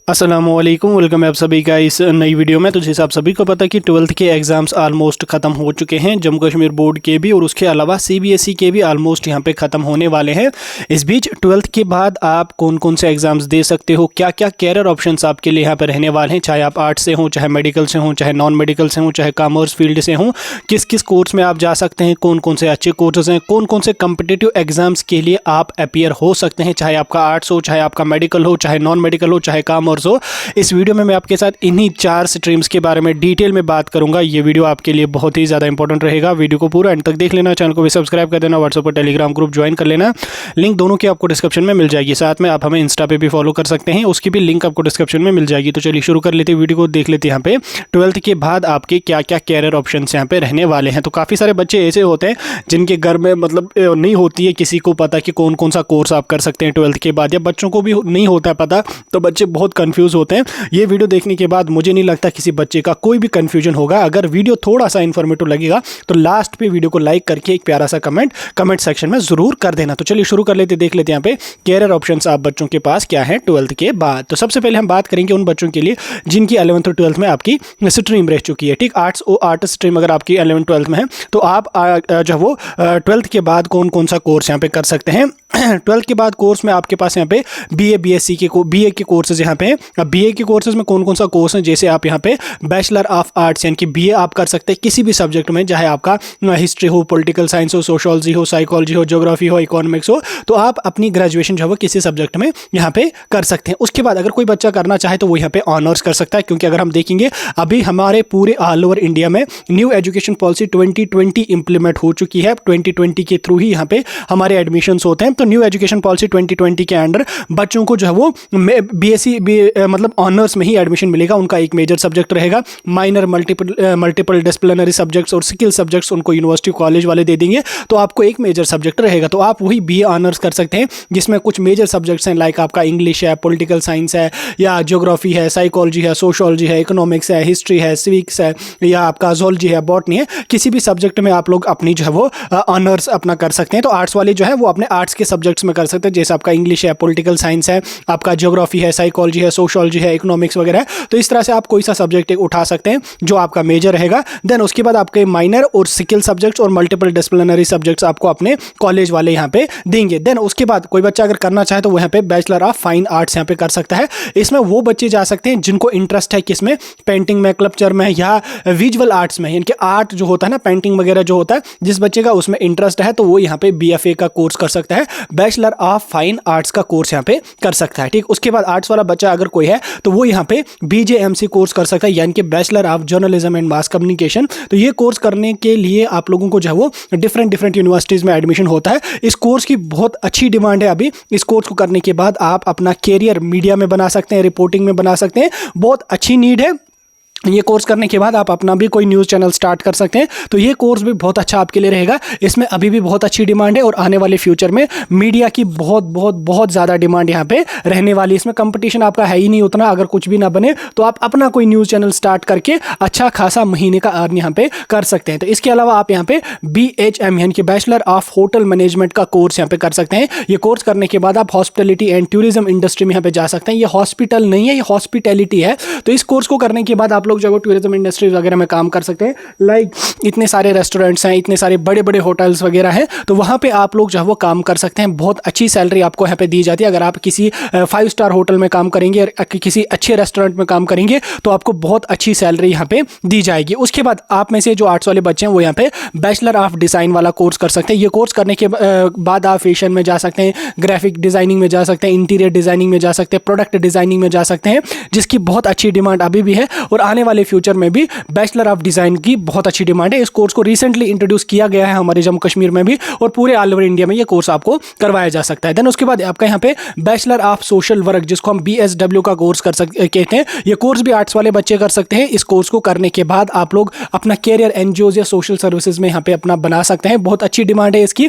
अस्सलामुअलैकुम, वेलकम है आप सभी का इस नई वीडियो में। तो जैसे आप सभी को पता है कि 12th के एग्ज़ाम्स आलमोस्ट ख़त्म हो चुके हैं, जम्मू कश्मीर बोर्ड के भी और उसके अलावा सीबीएसई के भी आलमोस्ट यहाँ पे ख़त्म होने वाले हैं। इस बीच 12th के बाद आप कौन कौन से एग्ज़ाम्स दे सकते हो, क्या क्या कैरियर ऑप्शंस आपके लिए यहाँ पर रहने वाले हैं, चाहे आप आर्ट्स से हों, चाहे मेडिकल से हों, चाहे नॉन मेडिकल से हों, चाहे कॉमर्स फील्ड से हों, किस किस कोर्स में आप जा सकते हैं, कौन कौन से अच्छे कोर्सेज हैं, कौन कौन से कम्पिटिटिव एग्जाम्स के लिए आप अपीयर हो सकते हैं, चाहे आपका आर्ट्स हो, चाहे आपका मेडिकल हो, चाहे नॉन मेडिकल हो, चाहे कॉमर्स हो। इस वीडियो में मैं आपके साथ इन्हीं 4 स्ट्रीम्स के बारे में डिटेल में बात करूंगा। ये वीडियो आपके लिए बहुत ही ज़्यादा इंपॉर्टेंट रहेगा। वीडियो को पूरा एंड तक देख लेना, चैनल को भी सब्सक्राइब कर देना, व्हाट्सएप पर टेलीग्राम ग्रुप ज्वाइन कर लेना। लिंक दोनों की आपको डिस्क्रिप्शन में मिल जाएगी, साथ में आप हमें इंस्टा पे भी फॉलो कर सकते हैं, उसकी भी लिंक आपको डिस्क्रिप्शन में मिल जाएगी। तो चलिए शुरू कर लेते हैं वीडियो को, देख लेते हैं यहाँ पे 12th के बाद आपके क्या क्या कैरियर ऑप्शन यहाँ पे रहने वाले हैं। तो काफ़ी सारे बच्चे ऐसे होते हैं जिनके घर में मतलब नहीं होती है किसी को पता कि कौन कौन सा कोर्स आप कर सकते हैं 12th के बाद, या बच्चों को भी नहीं होता है पता, तो बच्चे बहुत कंफ्यूज होते हैं। ये वीडियो देखने के बाद मुझे नहीं लगता किसी बच्चे का कोई भी कंफ्यूजन होगा। अगर वीडियो थोड़ा सा इन्फॉर्मेटिव लगेगा तो लास्ट पे वीडियो को लाइक करके एक प्यारा सा कमेंट सेक्शन में जरूर कर देना। तो चलिए शुरू कर लेते, देख लेते हैं यहाँ पे कैरियर ऑप्शंस आप बच्चों के पास क्या है 12th के बाद। तो सबसे पहले हम बात करेंगे उन बच्चों के लिए जिनकी 11th और 12th में आपकी स्ट्रीम रह चुकी है। ठीक, आर्ट्स स्ट्रीम अगर आपकी 11th 12th में है तो आप जो वो 12th के बाद कौन कौन सा कोर्स यहाँ पे कर सकते हैं। 12th के बाद कोर्स में आपके पास यहाँ पे बीए के कोर्सेज यहाँ पे हैं। अब बीए के कोर्सेज में कौन कौन सा कोर्स है, जैसे आप यहाँ पे बैचलर ऑफ आर्ट्स यानी कि बीए आप कर सकते हैं किसी भी सब्जेक्ट में, चाहे आपका हिस्ट्री हो, पॉलिटिकल साइंस हो, सोशोलॉजी हो, साइकोलॉजी हो, ज्योग्राफी हो, इकोनॉमिक्स हो, तो आप अपनी ग्रेजुएशन जो है वो किसी सब्जेक्ट में यहाँ पे कर सकते हैं। उसके बाद अगर कोई बच्चा करना चाहे तो वो यहाँ पे ऑनर्स कर सकता है, क्योंकि अगर हम देखेंगे अभी हमारे पूरे ऑल ओवर इंडिया में न्यू एजुकेशन पॉलिसी 2020 इंप्लीमेंट हो चुकी है। 2020 के थ्रू ही यहाँ पे हमारे एडमिशन्स होते हैं। तो न्यू एजुकेशन पॉलिसी 2020 के अंडर बच्चों को जो है वो बीएससी मतलब ऑनर्स में ही एडमिशन मिलेगा। उनका एक मेजर सब्जेक्ट रहेगा, माइनर मल्टीपल डिसिप्लिनरी सब्जेक्ट्स और स्किल सब्जेक्ट्स उनको यूनिवर्सिटी कॉलेज वाले दे देंगे, तो आपको एक मेजर सब्जेक्ट रहेगा। तो आप वही बीए ऑनर्स कर सकते हैं जिसमें कुछ मेजर सब्जेक्ट्स हैं, लाइक आपका इंग्लिश है, पॉलिटिकल साइंस है, या ज्योग्राफी है, साइकोलॉजी है, सोशोलॉजी है, इकोनॉमिक्स है, हिस्ट्री है, सिविक्स है, या आपका जोलॉजी है, बॉटनी है। किसी भी सब्जेक्ट में आप लोग अपनी जो है वो ऑनर्स अपना कर सकते हैं। तो आर्ट्स वाले जो है वो अपने आर्ट्स के सब्जेक्ट्स में कर सकते हैं, जैसे आपका इंग्लिश है, पॉलिटिकल साइंस है, आपका ज्योग्राफी है, साइकोलॉजी है, सोशोलॉजी है, इकोनॉमिक्स वगैरह है। तो इस तरह से आप कोई सा सब्जेक्ट उठा सकते हैं जो आपका मेजर रहेगा। देन उसके बाद आपके माइनर और स्किल सब्जेक्ट्स और मल्टीपल डिसिप्लिनरी सब्जेक्ट्स आपको अपने कॉलेज वाले यहाँ पे देंगे। देन उसके बाद कोई बच्चा अगर करना चाहे तो वो यहाँ पे बैचलर ऑफ फाइन आर्ट्स यहाँ पे कर सकता है। इसमें वो बच्चे जा सकते हैं जिनको इंटरेस्ट है किसमें, पेंटिंग में, स्कल्पचर में, या विजुअल आर्ट्स में, यानी कि आर्ट जो होता है ना, पेंटिंग वगैरह जो होता है, जिस बच्चे का उसमें इंटरेस्ट है तो वो यहाँ पे बीएफए का कोर्स कर सकता है, बैचलर ऑफ फाइन आर्ट्स का कोर्स यहाँ पे कर सकता है। ठीक, उसके बाद आर्ट्स वाला बच्चा अगर कोई है तो वो यहाँ पे बीजेएमसी कोर्स कर सकता है, यानी कि bachelor of journalism and mass communication. तो ये कोर्स करने के लिए आप लोगों को जो है वो डिफरेंट यूनिवर्सिटीज़ में एडमिशन होता है। इस कोर्स की बहुत अच्छी डिमांड है अभी। इस कोर्स को करने के बाद आप अपना कैरियर मीडिया में बना सकते हैं, रिपोर्टिंग में बना सकते हैं, बहुत अच्छी नीड है। ये कोर्स करने के बाद आप अपना भी कोई न्यूज़ चैनल स्टार्ट कर सकते हैं। तो ये कोर्स भी बहुत अच्छा आपके लिए रहेगा। इसमें अभी भी बहुत अच्छी डिमांड है और आने वाले फ्यूचर में मीडिया की बहुत ज़्यादा डिमांड यहाँ पे रहने वाली है। इसमें कंपटीशन आपका है ही नहीं उतना। अगर कुछ भी ना बने तो आप अपना कोई न्यूज़ चैनल स्टार्ट करके अच्छा खासा महीने का अर्न यहाँ पे कर सकते हैं। तो इसके अलावा आप यहाँ पे BHM यानी कि बैचलर ऑफ होटल मैनेजमेंट का कोर्स यहाँ पे कर सकते हैं। ये कोर्स करने के बाद आप हॉस्पिटैलिटी एंड टूरिज्म इंडस्ट्री में यहाँ पे जा सकते हैं। ये हॉस्पिटल नहीं है, ये हॉस्पिटैलिटी है। तो इस कोर्स को करने के बाद आप लोग जो टूरिज्म इंडस्ट्री वगैरह में काम कर सकते हैं। लाइक इतने सारे रेस्टोरेंट्स हैं, इतने सारे बड़े बड़े होटल्स वगैरह हैं, तो वहाँ पे आप लोग जो है वो काम कर सकते हैं। बहुत अच्छी सैलरी आपको यहाँ पे दी जाती है। अगर आप किसी 5 स्टार होटल में काम करेंगे और किसी अच्छे रेस्टोरेंट में काम करेंगे तो आपको बहुत अच्छी सैलरी यहाँ पे दी जाएगी। उसके बाद आप में से जो आर्ट्स वाले बच्चे हैं वो यहाँ पे बैचलर ऑफ डिज़ाइन वाला कोर्स कर सकते हैं। ये कोर्स करने के बाद आप फैशन में जा सकते हैं, ग्राफिक डिज़ाइनिंग में जा सकते हैं, इंटीरियर डिज़ाइनिंग में जा सकते हैं, प्रोडक्ट डिज़ाइनिंग में जा सकते हैं, जिसकी बहुत अच्छी डिमांड अभी भी है और आने वाले फ्यूचर में भी बैचलर ऑफ डिज़ाइन की बहुत अच्छी डिमांड है। इस कोर्स को रिसेंटली इंट्रोड्यूस किया गया है हमारे जम्मू कश्मीर में भी, और पूरे ऑल ओवर इंडिया में ये कोर्स आपको करवाया जा सकता है। देन उसके बाद आपका यहाँ पे बैचलर ऑफ सोशल वर्क, जिसको हम BSW का कोर्स कहते हैं, ये कोर्स भी आर्ट्स वाले बच्चे कर सकते हैं। इस कोर्स को करने के बाद आप लोग अपना कैरियर एनजीओज या सोशल सर्विसेज में यहाँ पे अपना बना सकते हैं। बहुत अच्छी डिमांड है इसकी।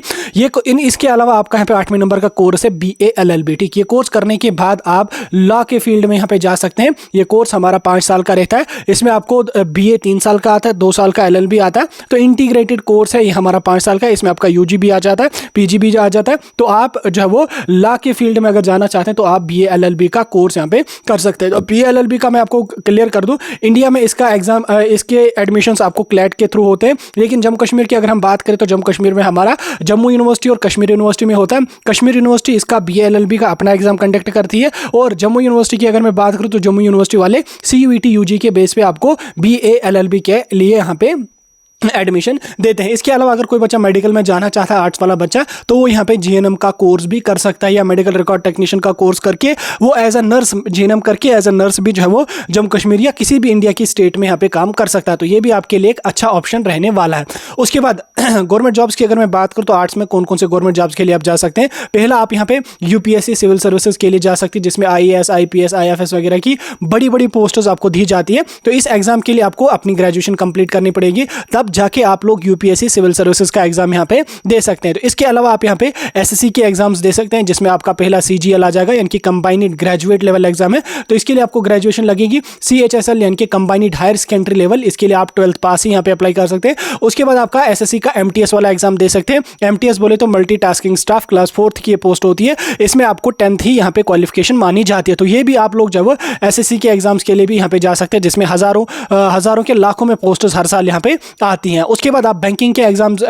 इसके अलावा आपका यहाँ पे 8वें नंबर का कोर्स है BA LLB। ठीक, ये कोर्स करने के बाद आप लॉ के फील्ड में यहाँ पे जा सकते हैं। ये कोर्स हमारा 5 साल का रहता है। इसमें आपको BA 3 साल का आता है, 2 साल का LLB आता है। तो इंटीग्रेटेड कोर्स है ये हमारा 5 साल का, इसमें आपका UG भी आ जाता है, PG भी आ जाता है। तो आप जो है वो लॉ के फील्ड में अगर जाना चाहते हैं तो आप BA LLB का कोर्स यहाँ पे कर सकते हैं। तो BA LLB का मैं आपको क्लियर कर दूं, इंडिया में इसका एग्जाम, इसके एडमिशंस आपको क्लैट के थ्रू होते हैं, लेकिन जम्मू कश्मीर की अगर हम बात करें तो जम्मू कश्मीर में हमारा जम्मू यूनिवर्सिटी और कश्मीर यूनिवर्सिटी में होता है। कश्मीर यूनिवर्सिटी इसका BA LLB का अपना एग्जाम कंडक्ट करती है, और जम्मू यूनिवर्सिटी की अगर मैं बात करूं तो जम्मू यूनिवर्सिटी वाले CUET UG के बेस पे आपको BA LLB के लिए यहाँ पे एडमिशन देते हैं। इसके अलावा अगर कोई बच्चा मेडिकल में जाना चाहता है, आर्ट्स वाला बच्चा, तो वो यहाँ पे GNM का कोर्स भी कर सकता है, या मेडिकल रिकॉर्ड टेक्नीशियन का कोर्स करके वो एज अ नर्स, GNM करके एज अ नर्स भी जो है वो जम्मू कश्मीर या किसी भी इंडिया की स्टेट में यहाँ पे काम कर सकता है। तो ये भी आपके लिए एक अच्छा ऑप्शन रहने वाला है। उसके बाद गवर्नमेंट जॉब्स की अगर मैं बात करूँ तो आर्ट्स में कौन कौन से गवर्नमेंट जॉब्स के लिए आप जा सकते हैं। पहला, आप यहाँ पे UPSC सिविल सर्विसेज के लिए जा सकते हैं, जिसमें IAS IPS IFS वगैरह की बड़ी बड़ी पोस्ट्स आपको दी जाती है। तो इस एग्जाम के लिए आपको अपनी ग्रेजुएशन कंप्लीट करनी पड़ेगी, तब जाके आप लोग UPSC सिविल सर्विसेज का एग्जाम यहाँ पे दे सकते हैं। तो इसके अलावा आप यहाँ पे SSC के एग्जाम्स दे सकते हैं, जिसमें आपका पहला CGL आ जाएगा, यानी कि कंबाइंड ग्रेजुएट लेवल एग्जाम है। तो इसके लिए आपको ग्रेजुएशन लगेगी। CHSL यानी कि कंबाइंड हायर सेकेंडरी लेवल, इसके लिए आप 12th पास ही यहाँ पे अप्लाई कर सकते हैं। उसके बाद आपका SSC का MTS वाला एग्जाम दे सकते हैं। MTS बोले तो मल्टीटास्किंग स्टाफ, क्लास 4th की पोस्ट होती है, इसमें आपको 10th ही यहाँ पे क्वालिफिकेशन मानी जाती है। तो ये भी आप लोग जब SSC के एग्जाम्स के लिए भी यहाँ पे जा सकते हैं, जिसमें हजारों के लाखों में पोस्टर्स हर साल यहाँ पे आती हैं। उसके बाद आप बैंकिंग के एग्जाम्स,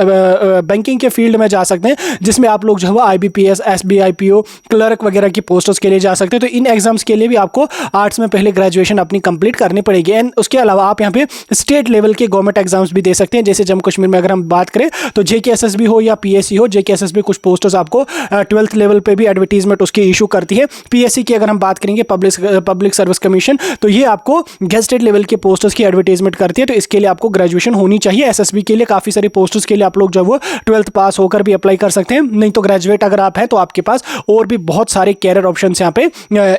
बैंकिंग के फील्ड में जा सकते हैं, जिसमें आप लोग जो है IBPS SBI PO क्लर्क वगैरह की पोस्टर्स के लिए जा सकते हैं। तो इन एग्जाम्स के लिए भी आपको आर्ट्स में पहले ग्रेजुएशन अपनी कंप्लीट करनी पड़ेगी। एंड उसके अलावा आप यहाँ पे स्टेट लेवल के गवर्नमेंट एग्जाम्स भी दे सकते हैं, जैसे जम्मू कश्मीर में अगर हम बात करें तो JKSSB हो या PSC हो, JKSSB कुछ पोस्टर्स आपको 12th लेवल पे भी एडवर्टीजमेंट उसकी इशू करती है। PSC की अगर हम बात करेंगे, पब्लिक सर्विस कमीशन, तो ये आपको गेस्टेड लेवल के पोस्टर्स की एडवर्टीजमेंट करती है। तो इसके लिए आपको ग्रेजुएशन होनी चाहिए। SSB के लिए काफी सारी पोस्टर्स के लिए आप लोग जो वो 12th पास होकर भी अप्लाई कर सकते हैं, नहीं तो ग्रेजुएट अगर आप हैं तो आपके पास और भी बहुत सारे कैरियर ऑप्शंस यहाँ पे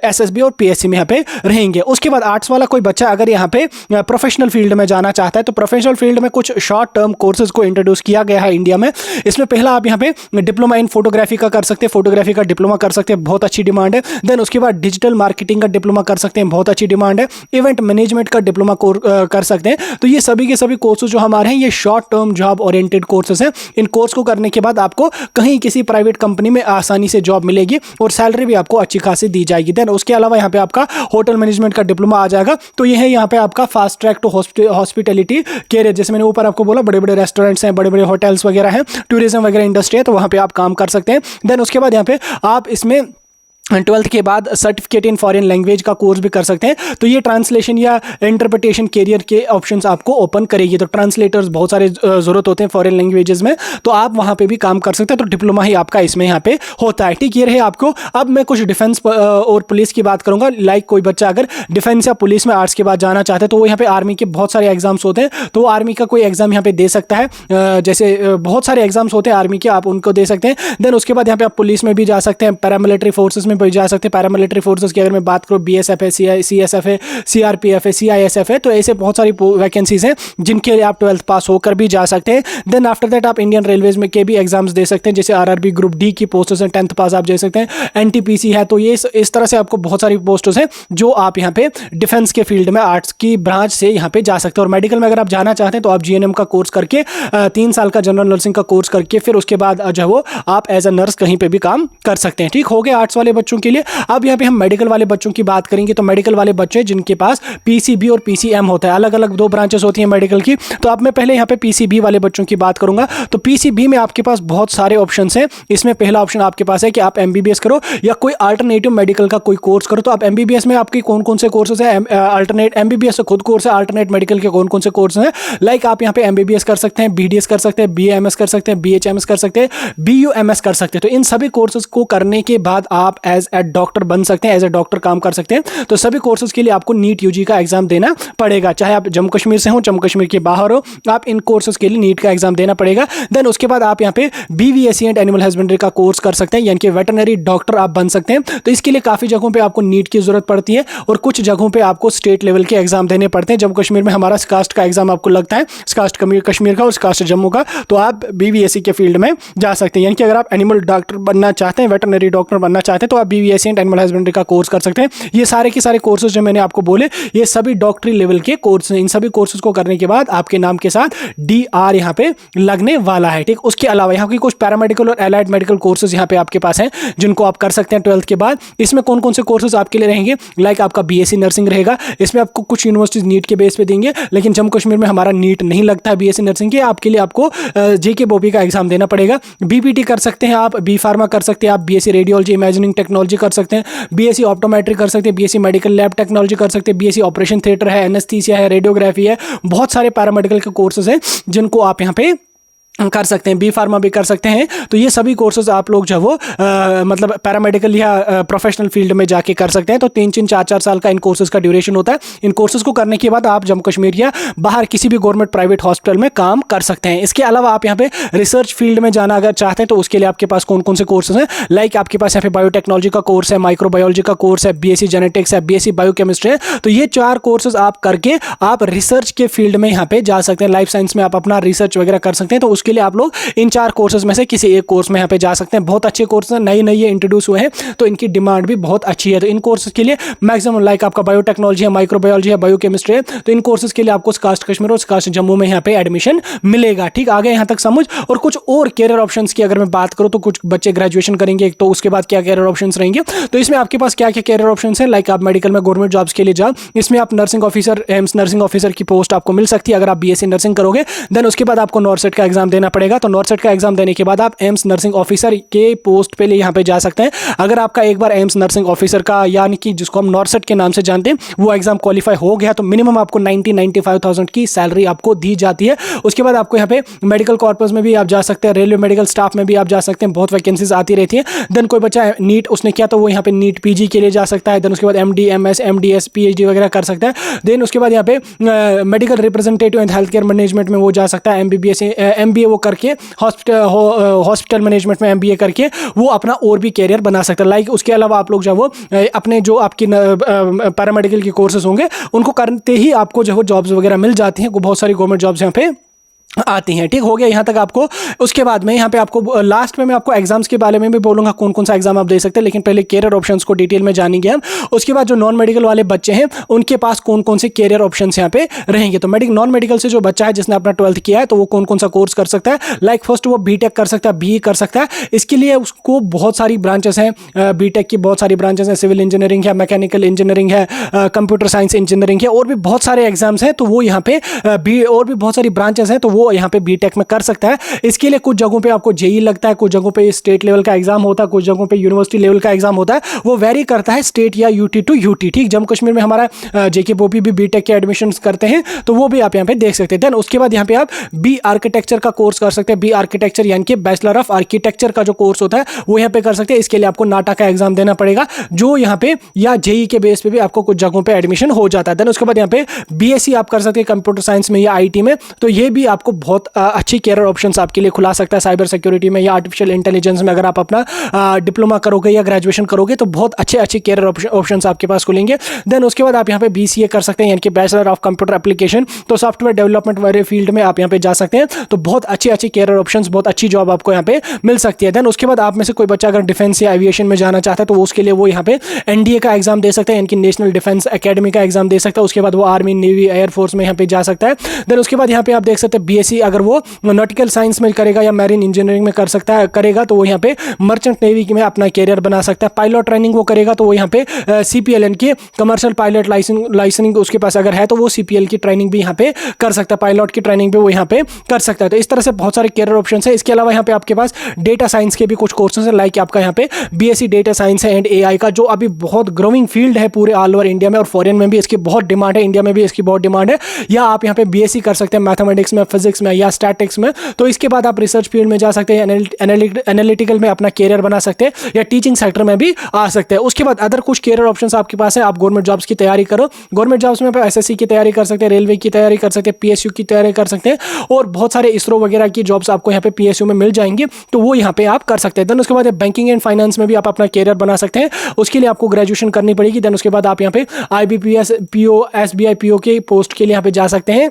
SSB और PSC में यहाँ पे रहेंगे। उसके बाद आर्ट्स वाला कोई बच्चा अगर यहाँ पे प्रोफेशनल फील्ड में जाना चाहता है, तो प्रोफेशनल फील्ड में कुछ शॉर्ट टर्म कोर्सेज को इंट्रोड्यूस किया गया है इंडिया में। इसमें पहला आप यहाँ पे डिप्लोमा इन फोटोग्राफी का कर सकते हैं, फोटोग्राफी का डिप्लोमा कर सकते हैं, बहुत अच्छी डिमांड है। देन उसके बाद डिजिटल मार्केटिंग का डिप्लोमा कर सकते हैं, बहुत अच्छी डिमांड है। इवेंट मैनेजमेंट का डिप्लोमा कर सकते हैं। तो ये सभी के सभी कोर्सेज जो हमारे हैं, ये short term job oriented courses हैं। इन कोर्स को करने के बाद आपको कहीं किसी प्राइवेट कंपनी में आसानी से जॉब मिलेगी और सैलरी भी आपको अच्छी खासी दी जाएगी। देन उसके अलावा यहाँ पे आपका होटल मैनेजमेंट का डिप्लोमा आ जाएगा। तो ये है यहाँ पे आपका fast track to hospitality career, जैसे मैंने ऊपर आपको बोला, बड़े बड़े रेस्टोरेंट्स हैं, बड़े बड़े होटल्स वगैरह हैं, टूरिज्म वगैरह इंडस्ट्री है, तो वहाँ पे आप काम कर सकते हैं। देन उसके बाद यहाँ पे आप इसमें 12th के बाद सर्टिफिकेट इन फॉरेन लैंग्वेज का कोर्स भी कर सकते हैं। तो ये ट्रांसलेशन या इंटरप्रिटेशन कैरियर के ऑप्शंस आपको ओपन करेगी। तो ट्रांसलेटर्स बहुत सारे ज़रूरत होते हैं फॉरेन लैंग्वेजेस में, तो आप वहाँ पे भी काम कर सकते हैं। तो डिप्लोमा ही आपका इसमें यहाँ पे होता है। ठीक, ये रहे आपको। अब मैं कुछ डिफेंस और पुलिस की बात करूँगा। लाइक कोई बच्चा अगर डिफेंस या पुलिस में आर्ट्स के बाद जाना चाहता है, तो वो यहाँ पे आर्मी के बहुत सारे एग्जाम्स होते हैं, तो वो आर्मी का कोई एग्जाम यहाँ पे दे सकता है। जैसे बहुत सारे एग्जाम्स होते हैं आर्मी के, आप उनको दे सकते हैं। देन उसके बाद यहाँ पे आप पुलिस में भी जा सकते हैं, पैरामिलिट्री फोर्सेज में भी जा सकते हैं। पैरामिलिट्री फोर्सेस की अगर मैं बात करूँ, BSF है, CSF है, CRPF है, CISF है, तो ऐसे बहुत सारी वैकेंसीज हैं जिनके लिए आप 12th पास होकर भी जा सकते हैं। देन आफ्टर दैट आप इंडियन रेलवेज में के भी एग्जाम्स दे सकते हैं, जैसे RRB ग्रुप D की पोस्ट्स हैं, 10th पास आप दे सकते हैं। NTPC है, तो ये इस तरह से आपको बहुत सारी पोस्ट्स हैं जो आप यहाँ पे डिफेंस के फील्ड में आर्ट्स की ब्रांच से यहाँ पे जा सकते हैं। और मेडिकल में अगर आप जाना चाहते हैं तो आप GNM का कोर्स करके 3 साल का जनरल नर्सिंग का कोर्स करके फिर उसके बाद जो है वो आप एज अ नर्स कहीं पे भी काम कर सकते हैं। ठीक हो गया आर्ट्स वाले बच्चों के लिए। अब यहाँ पे हम मेडिकल वाले बच्चों की बात करेंगे। तो मेडिकल वाले बच्चे जिनके पास PCB और PCM होता है, अलग अलग 2 ब्रांचेस होती हैं मेडिकल की। तो अब मैं पहले यहाँ पे PCB वाले बच्चों की बात करूंगा। तो PCB में आपके पास बहुत सारे ऑप्शंस हैं। इसमें पहला ऑप्शन आपके पास है कि आप MBBS करो या कोई अल्टरनेटिव मेडिकल का कोई कोर्स करो। तो आप MBBS में आपके कौन कौन से कोर्सेज हैं, अल्टरनेट MBBS से खुद कोर्स है, अल्टरनेट मेडिकल के कौन कौन से कोर्स हैं। लाइक आप यहाँ पे MBBS कर सकते हैं, BDS कर सकते हैं, BAMS कर सकते हैं, BHMS कर सकते हैं, BUMS कर सकते हैं। तो इन सभी कोर्सेज को करने के बाद आप एज ए डॉक्टर बन सकते हैं, एज ए डॉक्टर काम कर सकते हैं। तो सभी कोर्सेज के लिए आपको नीट UG का एग्जाम देना पड़ेगा, चाहे आप जम्मू कश्मीर से हो, जम्मू कश्मीर के बाहर हो, आप इन कोर्सेज के लिए नीट का एग्जाम देना पड़ेगा। देन उसके बाद आप यहाँ पे BVSC एंड एनिमल हस्बेंड्री का कोर्स कर सकते हैं, यानी कि वेटरनरी डॉक्टर आप बन सकते हैं। तो इसके लिए काफी जगहों पे आपको नीट की जरूरत पड़ती है और कुछ जगहों पे आपको स्टेट लेवल के एग्जाम देने पड़ते हैं। जम्मू कश्मीर में हमारा स्कास्ट का एग्जाम आपको लगता है, स्कास्ट कश्मीर का और स्कास्ट जम्मू का, तो आप BVSC के फील्ड में जा सकते हैं। यानी कि अगर आप एनिमल डॉक्टर बनना चाहते हैं, वेटरनरी डॉक्टर बनना चाहते हैं, तो आप BVSC एंड एनिमल हस्बेंड्री का कोर्स कर सकते हैं। ये सारे के सारे कोर्सेज जो मैंने आपको बोले ये सभी डॉक्टरी लेवल के कोर्स हैं। इन सभी कोर्सेज को करने के बाद आपके नाम के साथ DR यहाँ पे लगने वाला है, ठीक। उसके अलावा यहाँ की कुछ पैरामेडिकल और एलाइड मेडिकल कोर्सेज यहाँ पे आपके पास हैं जिनको आप कर सकते हैं 12th के बाद। इसमें कौन कौन से कोर्सेज आपके लिए रहेंगे, लाइक आपका BSc नर्सिंग रहेगा। इसमें आपको कुछ यूनिवर्सिटीज नीट के बेस पे देंगे, लेकिन जम्मू कश्मीर में हमारा नीट नहीं लगता है BSc नर्सिंग के। आपके लिए आपको JK बोपी का एग्जाम देना पड़ेगा। BPT कर सकते हैं आप, B फार्मा कर सकते हैं आप, BSc रेडियोलॉजी इमेजिनिंग टेक्नोलॉजी कर सकते हैं, BSc ऑप्टोमेट्री कर सकते हैं, BSc मेडिकल लैब टेक्नोलॉजी कर सकते हैं, BSc ऑपरेशन थिएटर है, एनेस्थीसिया है, रेडियोग्राफी है। बहुत सारे पैरामेडिकल के कोर्सेज हैं जिनको आप यहाँ पे कर सकते हैं। B फार्मा भी कर सकते हैं। तो ये सभी कोर्सेज आप लोग जो है वो मतलब पैरामेडिकल या प्रोफेशनल फील्ड में जाके कर सकते हैं। तो 3-3, 4-4 साल का इन कोर्सेज का ड्यूरेशन होता है। इन कोर्सेज को करने के बाद आप जम्मू कश्मीर या बाहर किसी भी गवर्नमेंट प्राइवेट हॉस्पिटल में काम कर सकते हैं। इसके अलावा आप यहाँ पे रिसर्च फील्ड में जाना अगर चाहते हैं तो उसके लिए आपके पास कौन कौन से कोर्सेज हैं, लाइक आपके पास यहाँ पे बायोटेक्नोलॉजी का कोर्स है, माइक्रोबायोलॉजी का कोर्स है, BSc जेनेटिक्स है, BSc बायोकेमिस्ट्री है। तो ये 4 कोर्सेज आप करके आप रिसर्च के फील्ड में यहाँ पे जा सकते हैं। लाइफ साइंस में आप अपना रिसर्च वगैरह कर सकते हैं। तो उसके लिए आप लोग इन 4 कोर्सेज में से किसी एक कोर्स में यहाँ पे जा सकते हैं। बहुत अच्छे कोर्स हैं, नए ये इंट्रोड्यूस हुए हैं तो इनकी डिमांड भी बहुत अच्छी है। तो इन कोर्सेज के लिए मैक्सिमम लाइक आपका बायोटेक्नोलॉजी है, माइक्रोबायोलॉजी है, बायोकेमिस्ट्री है, तो इन कोर्सेज के लिए आपको कास्ट कश्मीर और कास्ट जम्मू में यहाँ पे एडमिशन मिलेगा, ठीक। आगे यहाँ तक समझ। और कुछ और कैरियर ऑप्शंस की अगर मैं बात करूँ तो कुछ बच्चे ग्रेजुएशन करेंगे तो उसके बाद क्या कैरियर ऑप्शंस रहेंगे, तो इसमें आपके पास क्या क्या कैरियर ऑप्शंस हैं, लाइक आप मेडिकल में गवर्नमेंट जॉब्स के लिए जाओ। इसमें आप nursing officer, AIIMS nursing officer की पोस्ट आपको मिल सकती है अगर आप BSc नर्सिंग करोगे। देन उसके बाद आपको नॉर्सेट का एग्जाम देना पड़ेगा। तो नॉर्सेट का एग्जाम देने के बाद आप एम्स नर्सिंग ऑफिसर के पोस्ट पे यहाँ पे जा सकते हैं। अगर आपका एक बार एम्स नर्सिंग ऑफिसर का यानी कि जिसको हम नॉर्सेट के नाम से जानते हैं वो एग्जाम क्वालिफाई हो गया तो मिनिमम आपको 90-95,000 की सैलरी आपको दी जाती है। उसके बाद आपको यहाँ पे मेडिकल कॉर्पस में भी आप जा सकते हैं, रेलवे मेडिकल स्टाफ में भी आप जा सकते हैं, बहुत वैकेंसीज आती रहती है। देन कोई बच्चा नीट उसने किया तो वो यहाँ पे नीट PG के लिए जा सकता है। देन उसके बाद MD MS MDS PhD वगैरह कर सकता है। देन उसके बाद यहाँ पे medical representative and health care management में वो जा सकता है, MBBS MBA वो करके हॉस्पिटल मैनेजमेंट में MBA करके वो अपना और भी कैरियर बना सकता है। लाइक उसके अलावा आप लोग जो वो अपने जो आपकी पैरामेडिकल के कोर्सेज होंगे उनको करते ही आपको जो जॉब्स वगैरह मिल जाती हैं। बहुत सारी गवर्नमेंट जॉब्स यहाँ पे आती हैं, ठीक हो गया यहाँ तक आपको। उसके बाद में यहाँ पे आपको लास्ट में मैं आपको एग्जाम्स के बारे में भी बोलूँगा कौन कौन सा एग्जाम आप दे सकते हैं, लेकिन पहले कैरियर ऑप्शंस को डिटेल में जानेंगे हम। उसके बाद जो नॉन मेडिकल वाले बच्चे हैं उनके पास कौन कौन से कैरियर ऑप्शंस यहाँ पे रहेंगे। तो नॉन मेडिकल से जो बच्चा है जिसने अपना 12th किया है तो वो कौन कौन सा कोर्स कर सकता है, लाइक फर्स्ट वो BTech कर सकता है, BE कर सकता है। इसके लिए उसको बहुत सारी ब्रांचेस हैं, BTech की बहुत सारी ब्रांचेस हैं, सिविल इंजीनियरिंग है, मैकेनिकल इंजीनियरिंग है, कंप्यूटर साइंस इंजीनियरिंग है, और भी बहुत सारे एग्जाम्स हैं। तो वो यहाँ पे और भी बहुत सारी ब्रांचेस हैं तो वो यहाँ पे BTech में कर सकता है। इसके लिए कुछ जगहों पे आपको JEE लगता है, कुछ जगहों पे स्टेट लेवल का एग्जाम होता है, कुछ जगहों पे यूनिवर्सिटी लेवल का एग्जाम होता है। वो वेरी करता है स्टेट या UT टू UT, ठीक। जम्मू कश्मीर में हमारा JK बोपी भी BTech के एडमिशंस करते हैं तो वो भी आप यहाँ पे देख सकते हैं। देन उसके बाद यहाँ पे आप B आर्किटेक्चर का कोर्स कर सकते हैं। B आर्किटेक्चर यानी कि बैचलर ऑफ आर्किटेक्चर का जो कोर्स होता है वो यहाँ पे कर सकते हैं। इसके लिए आपको नाटा का एग्जाम देना पड़ेगा जो यहाँ पे या JEE के बेस पे भी आपको कुछ जगहों पे एडमिशन हो जाता है। देन उसके बाद यहाँ पे BSc आप कर सकते हैं कंप्यूटर साइंस में या IT में। तो ये भी आपको बहुत अच्छी कैरियर ऑप्शंस आपके लिए खुला सकता है। साइबर सिक्योरिटी में या आर्टिफिशियल इंटेलिजेंस में अगर आप अपना डिप्लोमा करोगे या ग्रेजुएशन करोगे तो बहुत अच्छे कैरियर ऑप्शंस आपके पास खुलेंगे। देन उसके बाद आप यहाँ पे BCA कर सकते हैं यानी कि बैचलर ऑफ कंप्यूटर एप्लीकेशन। तो सॉफ्टवेयर डेवलपमेंट वाले फील्ड में आप यहाँ पे जा सकते हैं। तो बहुत अच्छे कैरियर ऑप्शंस, बहुत अच्छी जॉब आपको यहाँ पे मिल सकती है। देन उसके बाद आप में से कोई बच्चा अगर डिफेंस या एविएशन में जाना चाहता है तो उसके लिए वो यहाँ पे NDA का एग्जाम दे सकते हैं, यानी कि नेशनल डिफेंस एकेडमी का एग्जाम दे सकता है। उसके बाद वो आर्मी, नेवी, एयरफोर्स में यहाँ पे जा सकता है। देन उसके बाद यहाँ पे आप देख सकते हैं BSc अगर वो नॉटिकल साइंस में करेगा या मैरीन इंजीनियरिंग में कर सकता है करेगा तो वो यहाँ पे मर्चेंट नेवी में अपना कैरियर बना सकता है। पायलट ट्रेनिंग वो करेगा तो वो यहाँ पे CPL यानी कि कमर्शियल पायलट लाइसेंसिंग उसके पास अगर है तो वो CPL की ट्रेनिंग भी यहाँ पे कर सकता है, पायलट की ट्रेनिंग भी वो यहाँ पे कर सकता है। तो इस तरह से बहुत सारे कैरियर ऑप्शन है। इसके अलावा यहाँ पे आपके पास डेटा साइंस के भी कुछ कोर्सेज है, लाइक आपका यहाँ पे BSc डेटा साइंस है एंड AI का, जो अभी बहुत ग्रोइंग फील्ड है पूरे ऑल ओवर इंडिया में, और फॉरेन में भी इसकी बहुत डिमांड है, इंडिया में भी इसकी बहुत डिमांड है। या आप यहाँ पे BSc कर सकते हैं मैथमेटिक्स में, फिजिक्स में या स्टैटिक्स में। तो इसके बाद आप रिसर्च फील्ड में जा सकते हैं, एनालिटिकल में अपना कैरियर बना सकते हैं या टीचिंग सेक्टर में भी आ सकते हैं। उसके बाद अदर कुछ कैरियर ऑप्शंस आपके पास है। आप गवर्नमेंट जॉब्स की तैयारी करो, गवर्नमेंट जॉब्स में SSC की तैयारी कर सकते हैं, रेलवे की तैयारी कर सकते हैं, PSU की तैयारी कर सकते हैं, और बहुत सारे ISRO वगैरह की जॉब्स आपको यहाँ पे PSU में मिल जाएंगी तो वो यहाँ पे आप कर सकते हैं। देन उसके बाद बैंकिंग एंड फाइनेंस में भी आप अपना कैरियर बना सकते हैं। उसके लिए आपको ग्रेजुएशन करनी पड़ेगी। देन उसके बाद आप यहाँ पे IBPS PO SBI PO के पोस्ट के लिए यहाँ पे जा सकते हैं।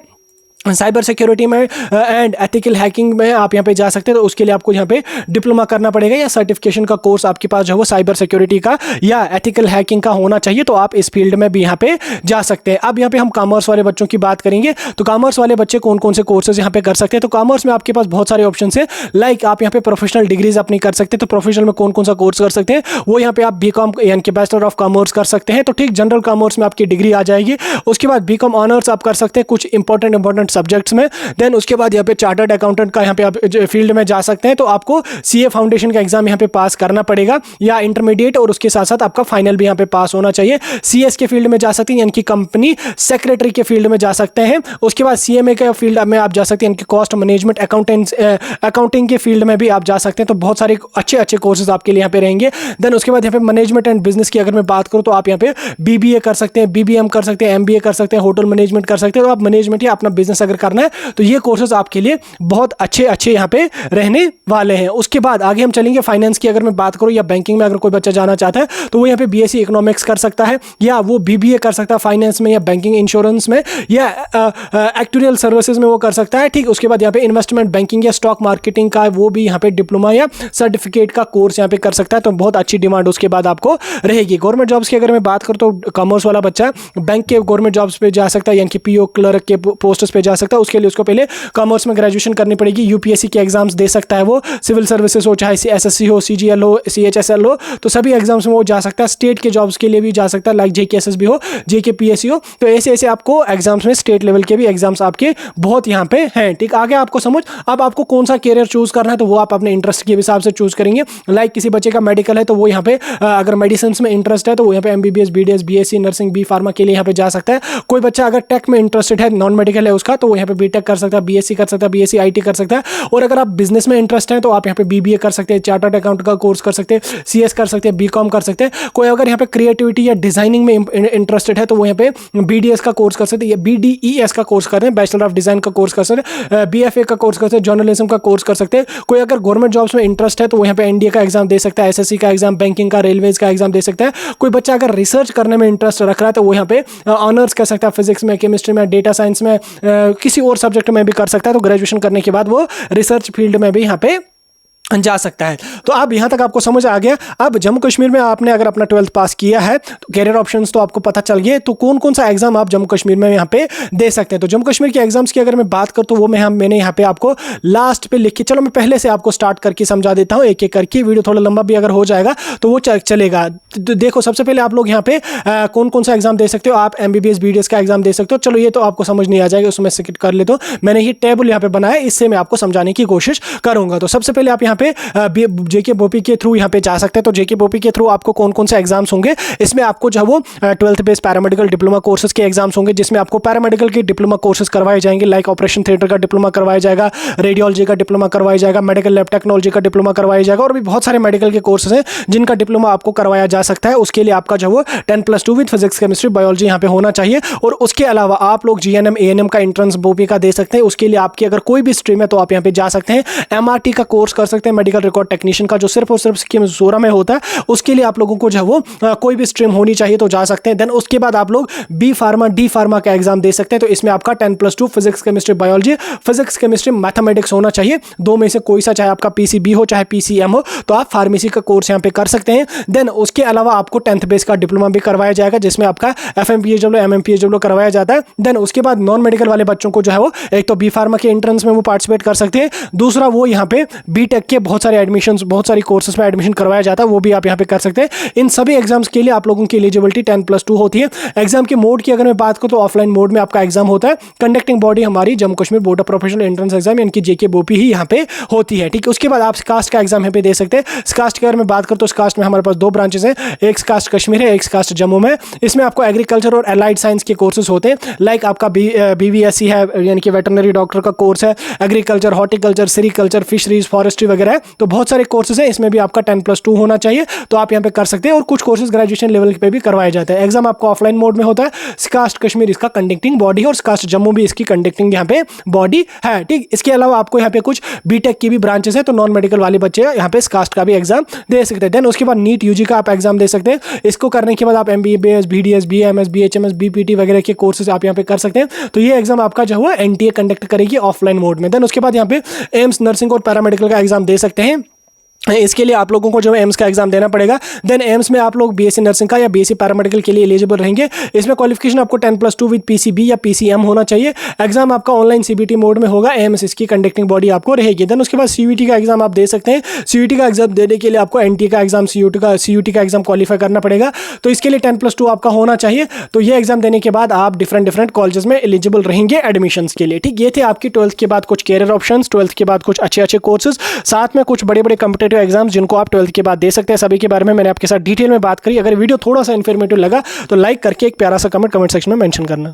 साइबर सिक्योरिटी में एंड एथिकल हैकिंग में आप यहाँ पे जा सकते हैं। तो उसके लिए आपको यहाँ पे डिप्लोमा करना पड़ेगा या सर्टिफिकेशन का कोर्स आपके पास जो है वो साइबर सिक्योरिटी का या एथिकल हैकिंग का होना चाहिए। तो आप इस फील्ड में भी यहाँ पे जा सकते हैं। अब यहाँ पे हम कॉमर्स वाले बच्चों की बात करेंगे। तो कॉमर्स वाले बच्चे कौन कौन से कोर्सेज यहाँ पे कर सकते हैं। तो कॉमर्स में आपके पास बहुत सारे ऑप्शन है। लाइक आप यहाँ पे प्रोफेशनल डिग्रीज अपनी कर सकते हैं। तो प्रोफेशनल में कौन कौन सा कोर्स कर सकते हैं, वो यहाँ पे आप बीकॉम यानी कि बैचलर ऑफ कॉमर्स कर सकते हैं। तो ठीक जनरल कॉमर्स में आपकी डिग्री आ जाएगी। उसके बाद बीकॉम ऑनर्स आप कर सकते हैं कुछ इंपॉर्टेंट सब्जेक्ट्स में। देन उसके बाद यहाँ पे चार्टर्ड अकाउंटेंट का यहाँ पे आप फील्ड में जा सकते हैं। तो आपको सीए फाउंडेशन का एग्जाम यहाँ पे पास करना पड़ेगा या इंटरमीडिएट, और उसके साथ साथ आपका फाइनल भी यहाँ पे पास होना चाहिए। सीएस के फील्ड में जा सकते हैं यानी कि कंपनी सेक्रेटरी के फील्ड में जा सकते हैं। उसके बाद सीएमए के फील्ड में आप जा सकते हैं यानी कि कॉस्ट मैनेजमेंट अकाउंटिंग के फील्ड में भी आप जा सकते हैं। तो बहुत सारे अच्छे कोर्सेज आपके लिए यहाँ पे रहेंगे। देन उसके बाद यहाँ पे मैनेजमेंट एंड बिजनेस की अगर मैं बात करूँ तो आप यहाँ पे बीबीए कर सकते हैं, बीबीएम कर सकते हैं, एमबीए कर सकते हैं, होटल मैनेजमेंट कर सकते हैं। तो आप मैनेजमेंट या अपना बिजनेस अगर करना है तो ये कोर्सेज आपके लिए बहुत अच्छे यहाँ पे रहने वाले हैं। उसके बाद आगे हम चलेंगे फाइनेंस की अगर मैं बात करूं या बैंकिंग में अगर कोई बच्चा जाना चाहता है तो वो यहाँ पे बीएससी इकोनॉमिक्स कर सकता है या वो बीबीए कर सकता है फाइनेंस में या बैंकिंग इंश्योरेंस में या एक्चुअल सर्विसेज में वो कर सकता है। ठीक, उसके बाद यहाँ पे इन्वेस्टमेंट बैंकिंग या स्टॉक मार्केटिंग का वो भी यहाँ पे डिप्लोमा या सर्टिफिकेट का कोर्स यहाँ पे कर सकता है। तो बहुत अच्छी डिमांड उसके बाद आपको रहेगी। गवर्नमेंट जॉब्स की अगर मैं बात करूँ तो कॉमर्स वाला बच्चा बैंक के गवर्नमेंट जॉब्स पे जा सकता है यानी कि पीओ क्लर्क के पोस्ट्स पे जा सकता है। उसके लिए उसको पहले कॉमर्स में ग्रेजुएशन करनी पड़ेगी। यूपीएससी के एग्जाम्स दे सकता है, वो सिविल सर्विसेज हो, चाहे एसएससी हो, सीजीएल हो, सीएचएसएल हो, तो सभी एग्जाम्स में वो जा सकता है। स्टेट के जॉब्स के लिए भी जा सकता है, लाइक जेकेएसएसबी हो, जेकेपीएससी हो। तो ऐसे आपको एग्जाम्स में स्टेट लेवल के भी एग्जाम्स आपके बहुत यहाँ पे हैं। ठीक, आगे आपको समझ, अब आपको कौन सा कैरियर चूज करना है तो वो आप अपने इंटरेस्ट के हिसाब से चूज करेंगे। लाइक किसी बच्चे का मेडिकल है तो वो यहाँ पे अगर मेडिसिन में इंटरेस्ट है तो वो यहाँ पे MBBS, BDS, BSc nursing, B pharma के लिए यहाँ पे जा सकता है। कोई बच्चा अगर टेक में इंटरेस्टेड है, नॉन मेडिकल है उसका, तो वो यहाँ पे बीटेक कर सकता है, बीएससी कर सकता है, बीएससी आईटी कर सकता है। और अगर आप बिजनेस में इंटरेस्ट है तो आप यहाँ पे बीबीए कर सकते हैं, चार्टर्ड अकाउंट का कोर्स कर सकते हैं, सीएस कर सकते हैं, बीकॉम कर सकते हैं। कोई अगर यहाँ पे क्रिएटिविटी या डिजाइनिंग में इंटरेस्टेड है तो वो यहाँ पे बीडीएस का कोर्स कर सकते हैं या बीडीईएस का कोर्स करते हैं, बैचलर ऑफ डिजाइन का कोर्स कर सकते हैं, बीएफए का कोर्स कर सकते हैं, जर्नलिज्म का कोर्स कर सकते हैं। कोई अगर गवर्नमेंट जॉब्स में इंटरेस्ट है तो वो यहाँ पे एनडीए का एग्जाम दे सकता है, एसएससी का एग्जाम, बैंकिंग का, रेलवेज का एग्जाम दे सकता है। कोई बच्चा अगर रिसर्च करने में इंटरेस्ट रख रहा है तो वो यहाँ पे ऑनर्स कर सकता है, फिजिक्स में, केमिस्ट्री में, डेटा साइंस में, किसी और सब्जेक्ट में भी कर सकता है। तो ग्रेजुएशन करने के बाद वो रिसर्च फील्ड में भी यहाँ पे जा सकता है। तो अब यहाँ तक आपको समझ आ गया। अब जम्मू कश्मीर में आपने अगर अपना 12th पास किया है तो कैरियर ऑप्शंस तो आपको पता चल गए। तो कौन कौन सा एग्जाम आप जम्मू कश्मीर में यहाँ पे दे सकते हैं। तो जम्मू कश्मीर के एग्जाम्स की अगर मैं बात करूँ तो वो मैंने यहाँ पे आपको लास्ट पे लिख के, चलो मैं पहले से आपको स्टार्ट करके समझा देता हूँ एक एक करके। वीडियो थोड़ा लंबा भी अगर हो जाएगा तो वो चलेगा। तो देखो, सबसे पहले आप लोग यहाँ पे कौन कौन सा एग्जाम दे सकते हो। आप एमबीबीएस, बीडीएस का एग्जाम दे सकते हो। चलो ये तो आपको समझ नहीं आ जाएगा, उसमें स्किप कर ले। तो मैंने ये टेबल यहाँ पे बनाया, इससे मैं आपको समझाने की कोशिश करूंगा। तो सबसे पहले आप यहाँ पे जेके बोपी के थ्रू यहाँ पे जा सकते हैं। तो जेके बोपी के थ्रू आपको कौन कौन से एग्जाम्स होंगे, इसमें आपको जो वो 12th base paramedical diploma courses के एग्जाम्स होंगे, जिसमें आपको पैरामेडिकल के डिप्लोमा कोर्सेज करवाए जाएंगे। लाइक ऑपरेशन थिएटर का डिप्लोमा करवाया जाएगा, रेडियोलॉजी का डिप्लोमा करवाया जाएगा, मेडिकल लैब टेक्नोलॉजी का डिप्लोमा करवाया जाएगा, और भी बहुत सारे मेडिकल के कोर्सेज हैं जिनका डिप्लोमा आपको करवाया जा सकता है। उसके लिए आपका जो वो 10+2 विद फिजिक्स, केमिस्ट्री, बायोलॉजी यहाँ पे होना चाहिए। और उसके अलावा आप लोग जीएनएम, एएनएम का एंट्रेंस बोपी का दे सकते हैं। उसके लिए आपकी अगर कोई भी स्ट्रीम है तो आप यहाँ पे जा सकते हैं। एमआरटी का कोर्स कर सकते हैं, मेडिकल रिकॉर्ड टेक्नीशियन का, जो सिर्फ और सिर्फ जोरा में होता है। उसके लिए आप लोगों को जो वो कोई भी स्ट्रीम होनी चाहिए तो जा सकते हैं। देन उसके बाद आप लोग बी फार्मा, डी फार्मा का एग्जाम दे सकते हैं। तो इसमें आपका 10+2 physics, chemistry, biology, physics, chemistry, mathematics होना चाहिए। दो में से कोई सा, चाहे आपका पीसीबी हो चाहे पीसीएम हो, तो आप फार्मेसी का कोर्स यहाँ पे कर सकते हैं। देन उसके अलावा आपको 10th बेस का डिप्लोमा भी करवाया जाएगा, जिसमें आपका एफएमपीएचडब्ल्यू, एमएमपीएचडब्ल्यू करवाया जाता है। देन उसके बाद नॉन मेडिकल वाले बच्चों को जो है वो एक तो बी फार्मा के एंट्रेंस में वो पार्टिसिपेट कर सकते हैं। दूसरा वो यहाँ पे बीटेक के बहुत सारे एडमिशन, बहुत सारी कोर्सेज में एडमिशन करवाया जाता है, वो भी आप यहाँ पे कर सकते हैं। इन सभी एग्जाम्स के लिए आप लोगों की एलिजिबिलिटी 10+2 होती है। एग्जाम के मोड की अगर मैं बात करूं तो ऑफलाइन मोड में आपका एग्जाम होता है। कंडक्टिंग बॉडी हमारी Jammu Kashmir board of professional entrance exam यानी कि जेके बोपी ही यहाँ पे होती है। ठीक है, उसके बाद आप कास्ट का एग्जाम यहाँ पे दे सकते हैं। कास्ट की अगर मैं बात करूं तो कास्ट में हमारे पास दो ब्रांचेस हैं, एक कास्ट कश्मीर है, एक कास्ट जम्मू में। इसमें आपको एग्रीकल्चर और एलाइड साइंस के कोर्सेज होते हैं। लाइक आपका बीवीएससी है यानी कि वेटरनरी डॉक्टर का कोर्स है, agriculture, horticulture, sericulture, fisheries, forestry वगैरह है, तो बहुत सारे कोर्सेज हैं, इसमें भी आपका 10+2 होना चाहिए, तो आप यहाँ पे कर सकते हैं। और कुछ कोर्सेज ग्रेजुएशन लेवल पे भी करवाए जाते हैं। एग्जाम आपको ऑफलाइन मोड में होता है। स्कास्ट कश्मीर इसका कंडक्टिंग बॉडी है और स्कास्ट जम्मू भी इसकी कंडक्टिंग यहाँ पे बॉडी है। ठीक, इसके अलावा आपको यहाँ पे कुछ बीटेक की भी ब्रांचेस है, तो नॉन मेडिकल वाले बच्चे यहाँ पे स्कास्ट का भी एग्जाम दे सकते हैं। देन उसके बाद नीट यूजी का आप एग्जाम दे सकते हैं। इसको करने के बाद आप MBBS, BDS, BAMS, BHMS, BPT वगैरह के कोर्सेज आप यहाँ पे कर सकते हैं। तो ये एग्जाम आपका जो हुआ NTA कंडक्ट करेगी ऑफलाइन मोड में। देन उसके बाद यहाँ पे एम्स नर्सिंग और पैरामेडिकल का एग्जाम दे सकते हैं। इसके लिए आप लोगों को जो एम्स का एग्जाम देना पड़ेगा। देन एम्स में आप लोग BSc नर्सिंग का या BSc पैरामेडिकल के लिए एलिजिबल रहेंगे। इसमें क्वालिफिकेशन आपको 10+2 विद PCB या PCM होना चाहिए। एग्जाम आपका ऑनलाइन CBT मोड में होगा। एम्स इसकी कंडक्टिंग बॉडी आपको रहेगी। देन उसके बाद CUT का एग्जाम आप दे सकते हैं। CUT का एग्जाम देने के लिए आपको NTA का एग्जाम, CUT का एग्जाम क्वालिफाई करना पड़ेगा, तो इसके लिए 10+2 आपका होना चाहिए। तो ये एग्जाम देने के बाद आप डिफरेंट कॉलेजेस में एलिजिबल रहेंगे एडमिशन्स के लिए। ठीक, ये थे आपकी 12th के बाद कुछ कैरियर ऑप्शंस, 12th के बाद कुछ अच्छे कोर्सेज, साथ में कुछ बड़े कॉम्पिटेटिव एग्जाम्स जिनको आप 12th के बाद दे सकते हैं। सभी के बारे में मैंने आपके साथ डिटेल में बात करी। अगर वीडियो थोड़ा सा इन्फॉर्मेटिव लगा तो लाइक करके एक प्यारा सा कमेंट सेक्शन में मेंशन करना।